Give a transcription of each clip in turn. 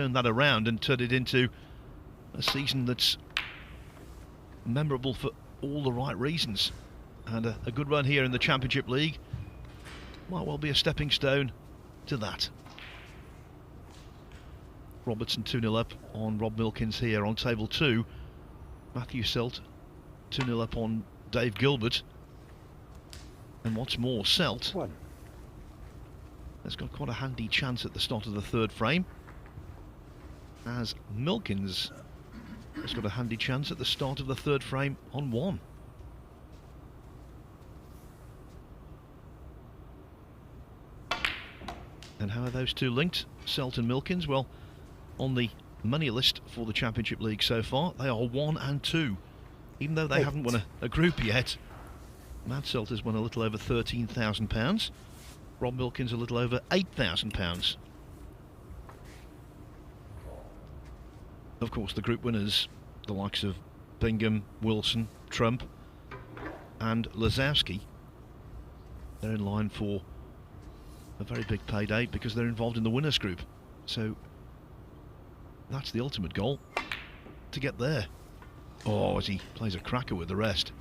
turn that around and turn it into a season that's memorable for all the right reasons. And a good run here in the Championship League might well be a stepping stone to that. Robertson 2-0 up on Rob Milkins here on table 2. Matthew Selt 2-0 up on Dave Gilbert. And what's more, Selt has got quite a handy chance at the start of the third frame, as Milkins has got a handy chance at the start of the third frame on 1. And how are those two linked, Selt and Milkins? Well, on the money list for the Championship League so far, they are 1 and 2, even though they haven't won a group yet. Matt Selt has won a little over £13,000. Rob Milkins a little over £8,000. Of course, the group winners, the likes of Bingham, Wilson, Trump and Lazowski, they're in line for a very big payday because they're involved in the winners group. So that's the ultimate goal, to get there. Oh, as he plays a cracker with the rest.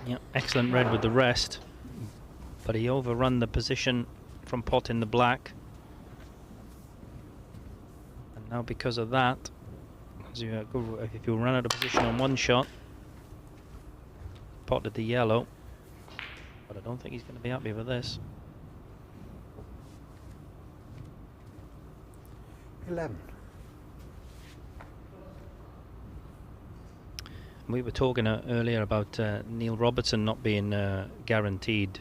Yeah, excellent red with the rest, but he overrun the position from pot in the black, and now because of that, if you run out of position on one shot, potted the yellow, but I don't think he's going to be happy with this. 11. We were talking earlier about Neil Robertson not being guaranteed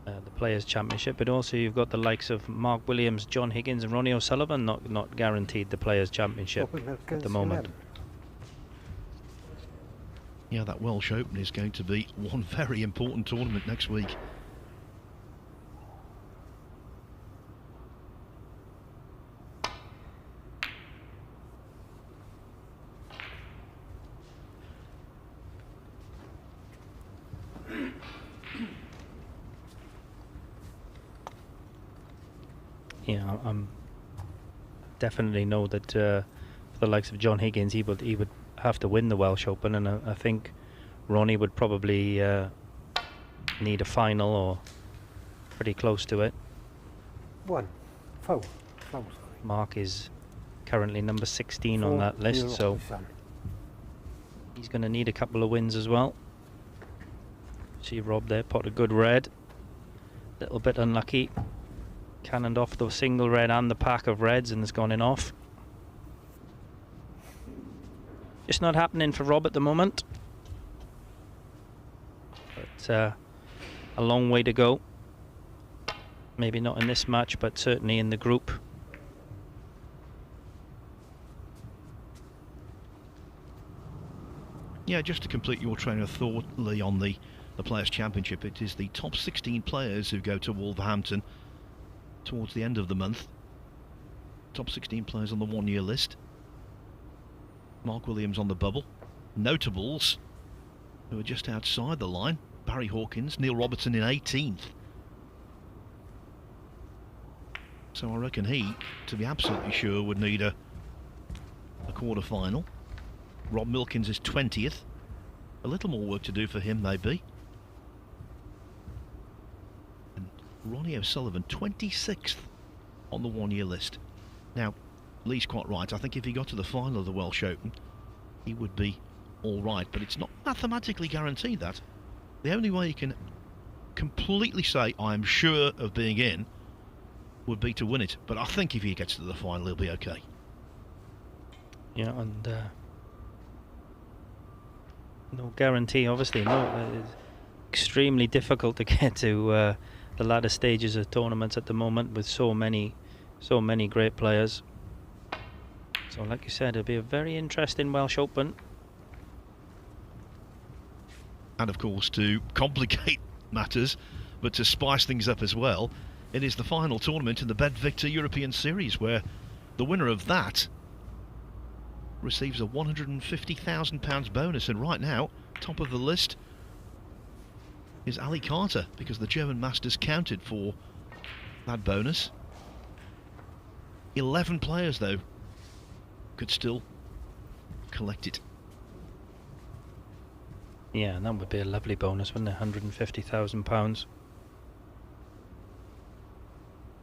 the Players' Championship, but also you've got the likes of Mark Williams, John Higgins and Ronnie O'Sullivan not guaranteed the Players' Championship at the moment. 11. Yeah, that Welsh Open is going to be one very important tournament next week. Yeah, I'm definitely know that for the likes of John Higgins, he would have to win the Welsh Open, and I think Ronnie would probably need a final or pretty close to it. 1. 4. Mark is currently number 16 on that list, so he's going to need a couple of wins as well. See Rob there, pot a good red, little bit unlucky. Cannoned off the single red and the pack of reds and has gone in off. Just not happening for Rob at the moment. But a long way to go. Maybe not in this match, but certainly in the group. Yeah, just to complete your train of thought, Lee, on the Players' Championship, it is the top 16 players who go to Wolverhampton towards the end of the month. Top 16 players on the one-year list. Mark Williams on the bubble. Notables who are just outside the line. Barry Hawkins, Neil Robertson in 18th. So I reckon he, to be absolutely sure, would need a quarter-final. Rob Milkins is 20th. A little more work to do for him, maybe. Ronnie O'Sullivan 26th on the one-year list. Now, Lee's quite right. I think if he got to the final of the Welsh Open, he would be all right, but it's not mathematically guaranteed that. The only way you can completely say I'm sure of being in would be to win it, but I think if he gets to the final he'll be okay. Yeah, and no guarantee, obviously. No, it's extremely difficult to get to the latter stages of tournaments at the moment with so many great players. So like you said, it'll be a very interesting Welsh Open. And of course, to complicate matters, but to spice things up as well, it is the final tournament in the Bet Victor European Series, where the winner of that receives a £150,000 bonus. And right now, top of the list is Ali Carter, because the German Masters counted for that bonus. 11 players, though, could still collect it. Yeah, and that would be a lovely bonus, wouldn't it? £150,000.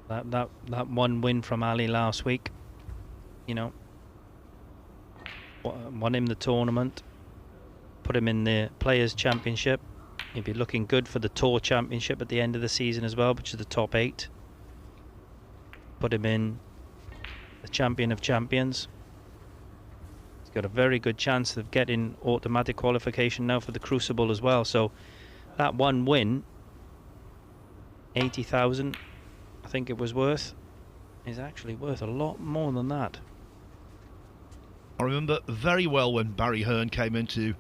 That one win from Ali last week, you know, won him the tournament, put him in the Players' Championship. He'd be looking good for the Tour Championship at the end of the season as well, which is the top 8. Put him in the Champion of Champions. He's got a very good chance of getting automatic qualification now for the Crucible as well. So that one win, 80,000, I think it was worth, is actually worth a lot more than that. I remember very well when Barry Hearn came in to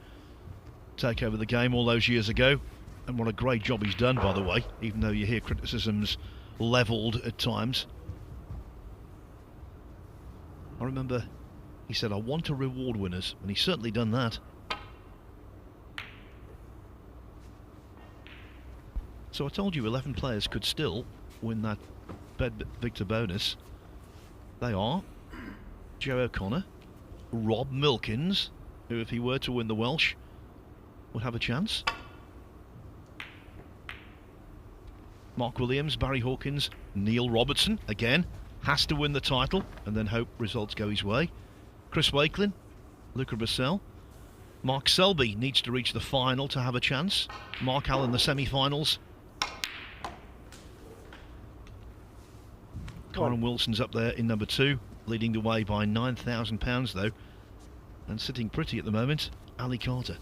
take over the game all those years ago, and what a great job he's done, by the way, even though you hear criticisms levelled at times. I remember he said, I want to reward winners, and he's certainly done that. So I told you 11 players could still win that Victor bonus. They are Joe O'Connor, Rob Milkins, who if he were to win the Welsh would have a chance, Mark Williams, Barry Hawkins, Neil Robertson, again, has to win the title and then hope results go his way. Chris Wakelin, Luca Brissell. Mark Selby needs to reach the final to have a chance. Mark Allen, the semi-finals. Kyron Wilson's up there in number 2, leading the way by £9,000 though, and sitting pretty at the moment, Ali Carter.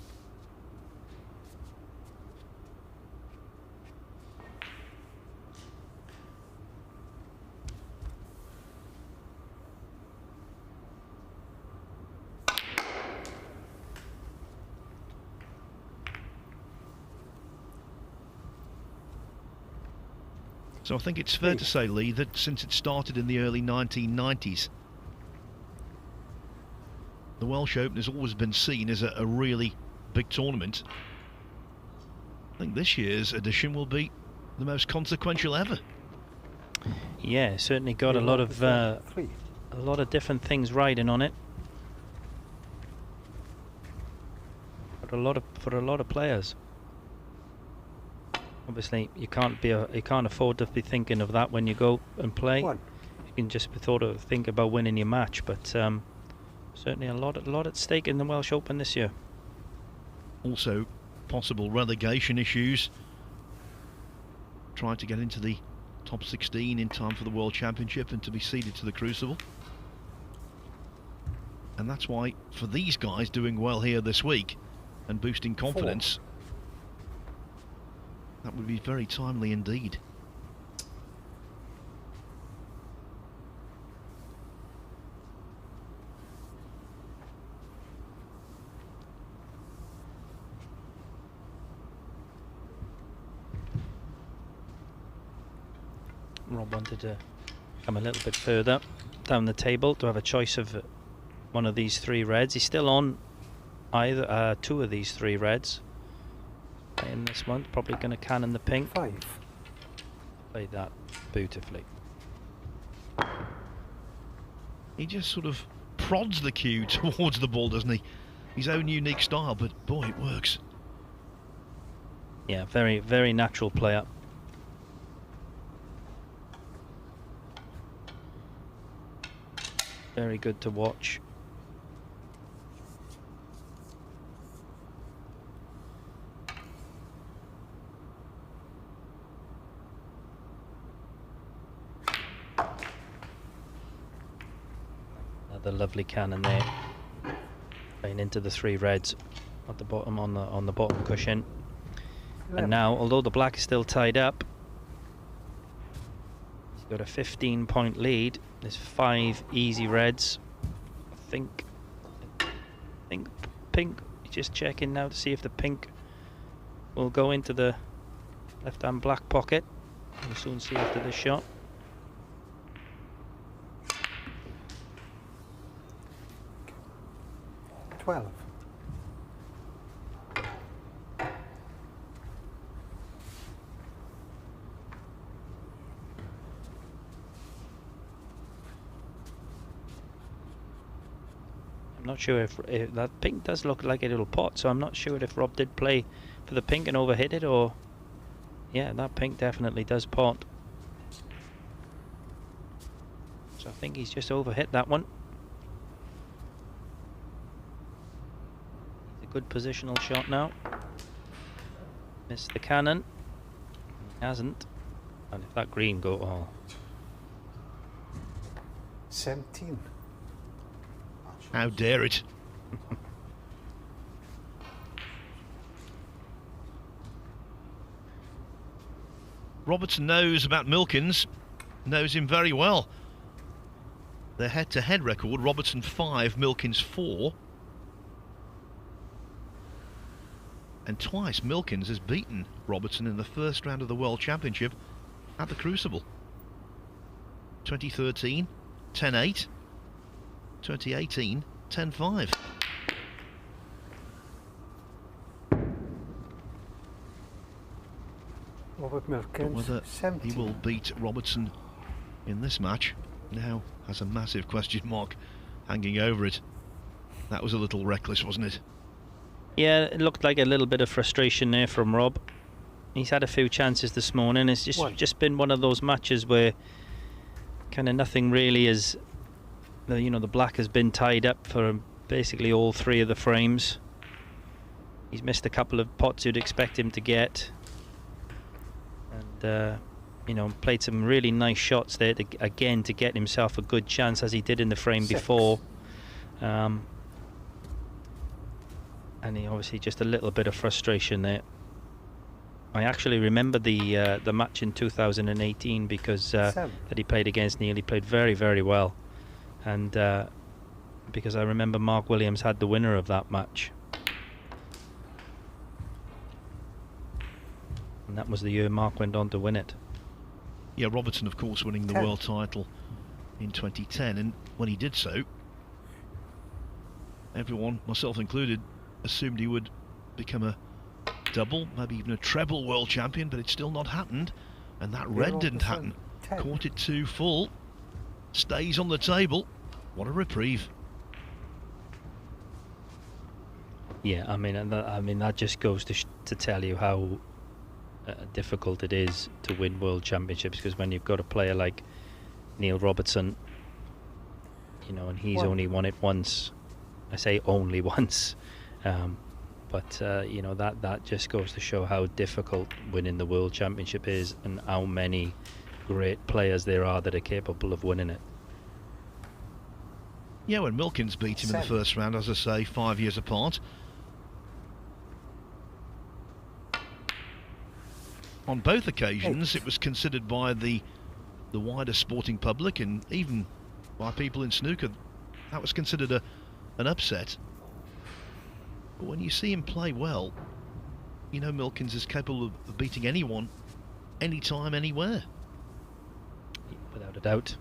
So I think it's fair to say, Lee, that since it started in the early 1990s, the Welsh Open has always been seen as a really big tournament. I think this year's edition will be the most consequential ever. Yeah, certainly got a lot of different things riding on it. For a lot of players. Obviously, you can't afford to be thinking of that when you go and play. You can just think about winning your match. But certainly a lot at stake in the Welsh Open this year. Also, possible relegation issues. Trying to get into the top 16 in time for the World Championship and to be seeded to the Crucible. And that's why, for these guys doing well here this week and boosting confidence, that would be very timely indeed. Rob wanted to come a little bit further down the table to have a choice of one of these 3 reds. He's still on either 2 of these 3 reds. In this one, probably going to cannon the pink. 5. Played that beautifully. He just sort of prods the cue towards the ball, doesn't he? His own unique style, but boy, it works. Yeah, very, very natural player. Very good to watch. The lovely cannon there, playing into the 3 reds at the bottom on the bottom cushion. And now, although the black is still tied up, he's got a 15-point lead. There's 5 easy reds. I think pink. Just checking now to see if the pink will go into the left-hand black pocket. We'll soon see after this shot. 12. I'm not sure if that pink does look like a little pot, so I'm not sure if Rob did play for the pink and overhit it, or yeah, that pink definitely does pot. So I think he's just overhit that one. It's a good positional shot now. Missed the cannon. He hasn't. And if that green go, oh. 17. How dare it? Robertson knows about Milkins, knows him very well. Their head-to-head record, Robertson 5, Milkins 4. And twice Milkins has beaten Robertson in the first round of the World Championship at the Crucible. 2013, 10-8. 2018, 10-5. Robert But Milkins, whether 17. he will beat Robertson in this match now has a massive question mark hanging over it. That was a little reckless, wasn't it? Yeah, it looked like a little bit of frustration there from Rob. He's had a few chances this morning. It's just been one of those matches where kind of nothing really is. You know, the black has been tied up for basically all three of the frames. He's missed a couple of pots you'd expect him to get, and you know, played some really nice shots there to get himself a good chance, as he did in the frame before. And he obviously just a little bit of frustration there. I actually remember the match in 2018 because that he played against Neil. He played very, very well, and because I remember Mark Williams had the winner of that match, and that was the year Mark went on to win it. Yeah, Robertson, of course, winning the world title in 2010, and when he did so, everyone, myself included, assumed he would become a double, maybe even a treble world champion, but it's still not happened, and that red didn't happen. 10. Caught it too full, stays on the table. What a reprieve. Yeah, I mean that just goes to tell you how difficult it is to win world championships, because when you've got a player like Neil Robertson, you know, and he's only won it once. I say only once. But you know, that just goes to show how difficult winning the World Championship is, and how many great players there are that are capable of winning it. Yeah, when Milkins beat him in the first round, as I say, 5 years apart. On both occasions, it was considered by the wider sporting public, and even by people in snooker, that was considered an upset. But when you see him play well, you know Milkins is capable of beating anyone, anytime, anywhere. Without a doubt.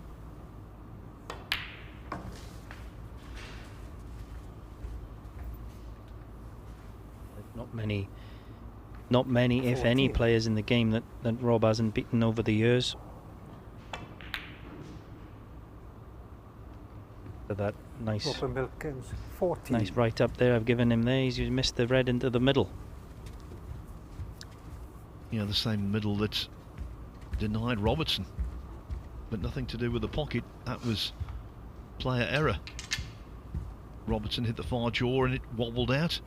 Not many, if any, players in the game that Rob hasn't beaten over the years. So that nice, Robert Milkins, 14. nice right up there I've given him there. He's missed the red into the middle. Yeah, the same middle that denied Robertson, but nothing to do with the pocket. That was player error. Robertson hit the far jaw and it wobbled out,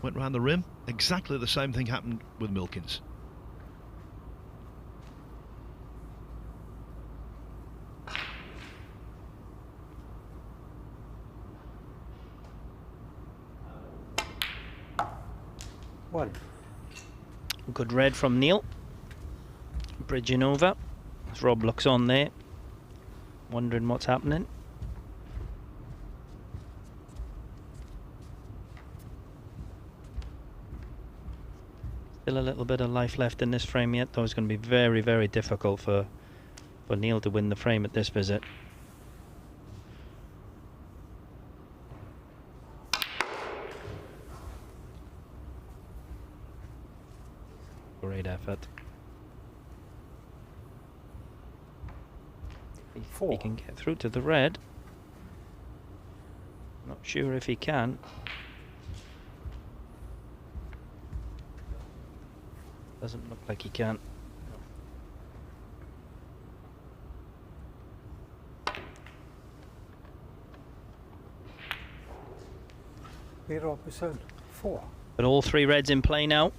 went round the rim. Exactly the same thing happened with Milkins. One. Good red from Neil. Bridging over. As Rob looks on there, wondering what's happening. Still a little bit of life left in this frame yet, though. It's going to be very, very difficult for Neil to win the frame at this visit. Great effort. If he can get through to the red. Not sure if he can. Doesn't look like he can. Robertson, 4. But all 3 reds in play now.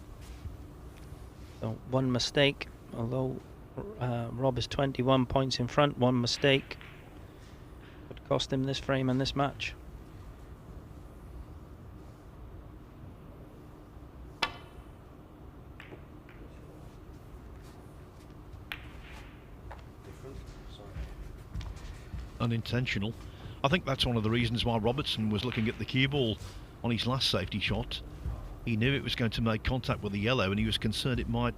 So 1 mistake, although Rob is 21 points in front. 1 mistake would cost him this frame and this match. Unintentional. I think that's one of the reasons why Robertson was looking at the cue ball on his last safety shot. He knew it was going to make contact with the yellow and he was concerned it might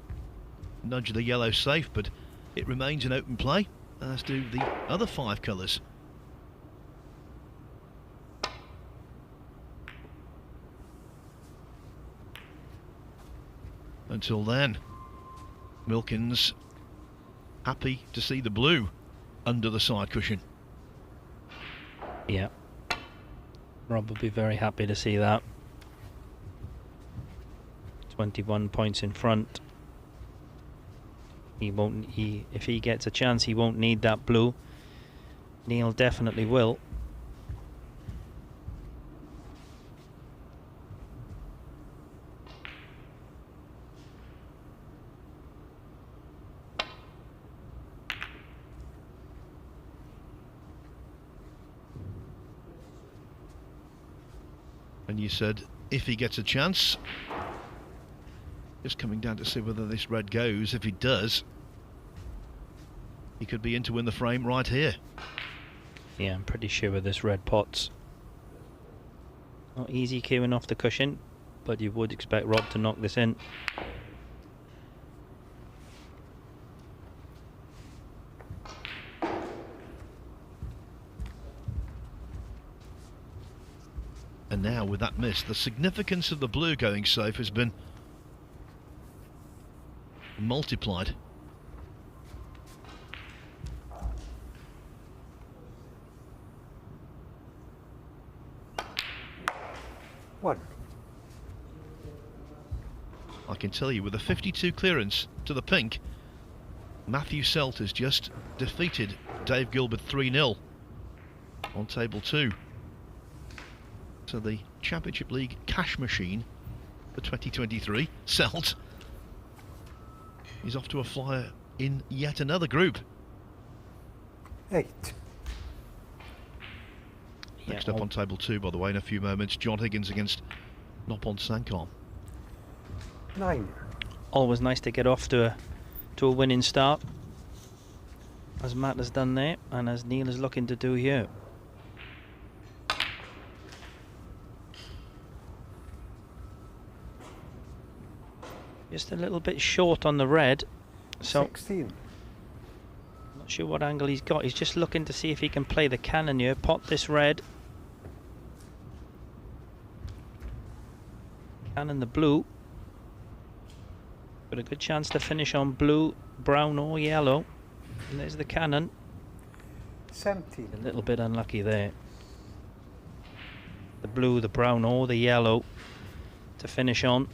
nudge the yellow safe, but it remains an open play, as do the other 5 colours. Until then, Milkins happy to see the blue under the side cushion. Yeah, Rob will be very happy to see that. 21 points in front. If he gets a chance, he won't need that blue. Neil definitely will. And you said, if he gets a chance. Just coming down to see whether this red goes. If he does, he could be in to win the frame right here. Yeah, I'm pretty sure with this red pots. Not easy queuing off the cushion, but you would expect Rob to knock this in. And now with that miss, the significance of the blue going safe has been multiplied. One. I can tell you with a 52 clearance to the pink, Matthew Selt has just defeated Dave Gilbert 3-0 on table 2. So the Championship League cash machine for 2023, Selt, is off to a flyer in yet another group. 8. Next up on table 2, by the way, in a few moments, John Higgins against Nopon Sankar. 9. Always nice to get off to a winning start, as Matt has done there, and as Neil is looking to do here. Just a little bit short on the red, so 16. not sure what angle he's got. He's just looking to see if he can play the cannon here, pot this red, cannon the blue. Got a good chance to finish on blue, brown or yellow. And there's the cannon. 17. A little bit unlucky there. The blue, the brown or the yellow to finish on.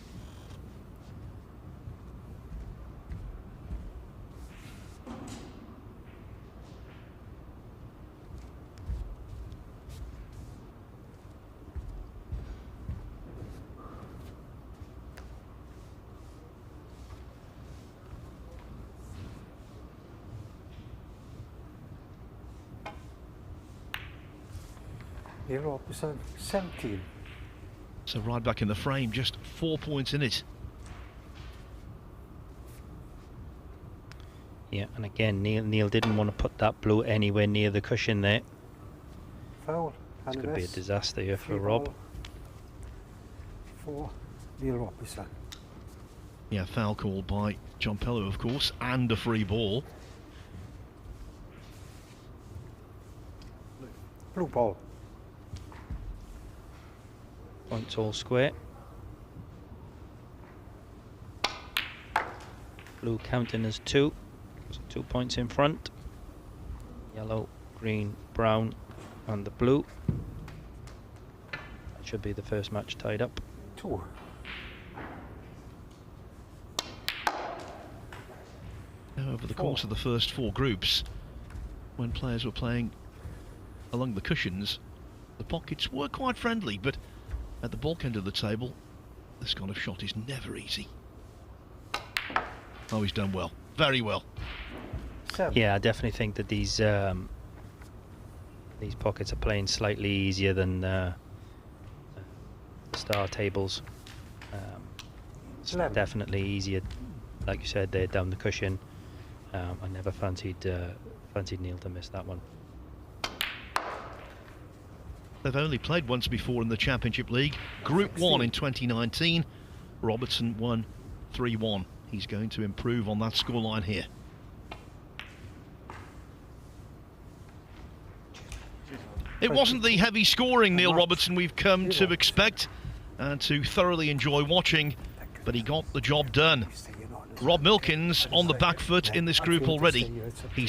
Robertson, 17. So right back in the frame, just 4 points in it. Yeah, and again, Neil didn't want to put that blue anywhere near the cushion there. Foul. This could be a disaster here for Rob. 4. Neil Robertson. Yeah, foul call by John Pello, of course, and a free ball. Blue ball. Points all square. Blue counting as 2. So 2 points in front. Yellow, green, brown, and the blue. Should be the first match tied up. 2. Now, over the course of the first 4 groups, when players were playing along the cushions, the pockets were quite friendly, but at the bulk end of the table, this kind of shot is never easy. Oh, he's done well. Very well. 7. Yeah, I definitely think that these pockets are playing slightly easier than star tables. It's 11. definitely easier, like you said, they're down the cushion. I never fancied Neil to miss that one. They've only played once before in the Championship League. Group 1 in 2019. Robertson won 3-1. He's going to improve on that scoreline here. It wasn't the heavy scoring, Neil Robertson, we've come to expect and to thoroughly enjoy watching, but he got the job done. Rob Milkins on the back foot in this group already. He's